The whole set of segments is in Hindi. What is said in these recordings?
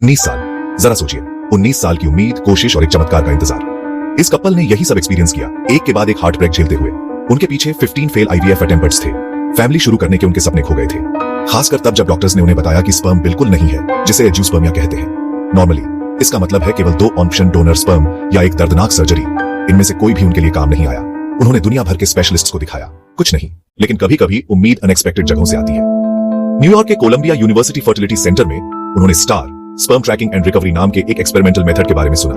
19 साल, जरा सोचिए, 19 साल की उम्मीद, कोशिश और एक चमत्कार का इंतजार। इस कपल ने यही सब एक्सपीरियंस किया, एक के बाद एक हार्ट ब्रेक झेलते हुए। उनके पीछे 15 फेल आईवीएफ अटेम्प्ट्स थे। फैमिली शुरू करने के उनके सपने खो गए थे, खासकर तब जब डॉक्टर्स ने उन्हें बताया कि स्पर्म बिल्कुल नहीं है, जिसे एंजियोस्पर्मिया कहते हैं। नॉर्मली इसका मतलब है केवल 2 ऑप्शन, डोनर स्पर्म या एक दर्दनाक सर्जरी। इनमें से कोई भी उनके लिए काम नहीं आया। उन्होंने दुनिया भर के स्पेशलिस्ट्स को दिखाया, कुछ नहीं। लेकिन कभी कभी उम्मीद अनएक्सपेक्टेड जगहों से आती है। न्यूयॉर्क के कोलंबिया यूनिवर्सिटी फर्टिलिटी सेंटर में उन्होंने star sperm tracking and recovery नाम के एक एक्सपेरिमेंटल मेथड के बारे में सुना।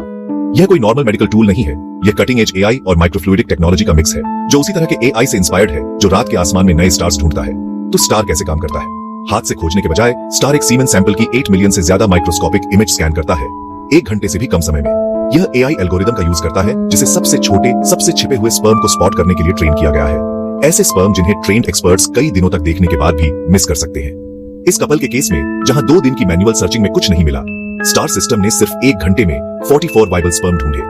यह कोई नॉर्मल मेडिकल टूल नहीं है, यह कटिंग एज एआई और माइक्रोफ्लूइडिक टेक्नोलॉजी का मिक्स है, जो उसी तरह के एआई से इंस्पायर्ड है जो रात के आसमान में नए स्टार्स ढूंढता है। तो स्टार कैसे काम करता है? हाथ से खोजने के बजाय स्टार एक सीमेन सैंपल की 8 मिलियन से ज्यादा माइक्रोस्कोपिक इमेज स्कैन करता है, 1 घंटे से भी कम समय में। यह एआई एल्गोरिदम का यूज करता है, जिसे सबसे छोटे, सबसे छिपे हुए स्पर्म को स्पॉट करने के लिए ट्रेन किया गया है। ऐसे स्पर्म जिन्हें ट्रेन्ड एक्सपर्ट्स कई दिनों तक देखने के बाद भी मिस कर सकते हैं। इस कपल के केस में, जहां 2 दिन की मैनुअल सर्चिंग में कुछ नहीं मिला, स्टार सिस्टम ने सिर्फ 1 घंटे में 44 वाइबल स्पर्म ढूंढे।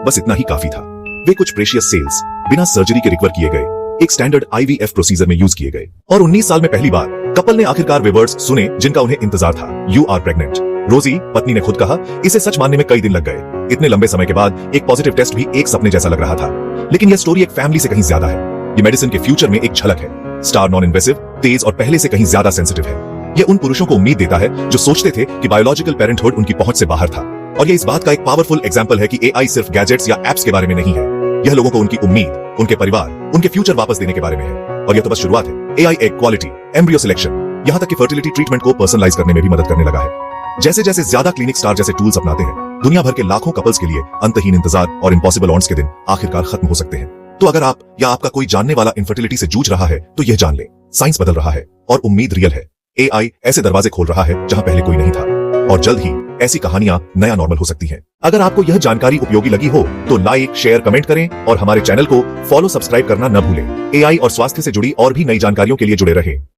बस इतना ही काफी था। वे कुछ प्रेशियस सेल्स बिना सर्जरी के रिकवर किए गए, एक स्टैंडर्ड आईवीएफ प्रोसीजर में यूज किए गए। और 19 साल में पहली बार कपल ने आखिरकार वे वर्ड्स सुने जिनका उन्हें इंतजार था, यू आर प्रेग्नेंट। रोजी, पत्नी ने खुद कहा, इसे सच मानने में कई दिन लग गए। इतने लंबे समय के बाद एक पॉजिटिव टेस्ट भी एक सपने जैसा लग रहा था। लेकिन यह स्टोरी एक फैमिली से कहीं ज्यादा है। ये मेडिसिन के फ्यूचर में एक झलक है। स्टार नॉन इन्वेसिव, तेज और पहले से कहीं ज्यादा सेंसिटिव है। यह उन पुरुषों को उम्मीद देता है जो सोचते थे कि बायोलॉजिकल पेरेंटहुड उनकी पहुंच से बाहर था। और यह इस बात का एक पावरफुल एग्जांपल है कि एआई सिर्फ गैजेट्स या एप्स के बारे में नहीं है। यह लोगों को उनकी उम्मीद, उनके परिवार, उनके फ्यूचर वापस देने के बारे में है। और यह तो बस शुरुआत है। AI egg quality, embryo selection, यहां तक कि फर्टिलिटी ट्रीटमेंट को पर्सनलाइज करने में भी मदद करने लगा है। जैसे जैसे ज्यादा क्लिनिक स्टार जैसे टूल्स अपनाते हैं, दुनिया भर के लाखों कपल्स के लिए अंतहीन इंतजार और इम्पॉसिबल ऑन्स के दिन आखिरकार खत्म हो सकते हैं। तो अगर आप या आपका कोई जानने वाला इनफर्टिलिटी से जूझ रहा है, तो यह जान ले, साइंस बदल रहा है और उम्मीद रियल है। एआई ऐसे दरवाजे खोल रहा है जहां पहले कोई नहीं था, और जल्द ही ऐसी कहानियां नया नॉर्मल हो सकती हैं। अगर आपको यह जानकारी उपयोगी लगी हो तो लाइक, शेयर, कमेंट करें और हमारे चैनल को फॉलो, सब्सक्राइब करना न भूलें। एआई और स्वास्थ्य से जुड़ी और भी नई जानकारियों के लिए जुड़े रहें।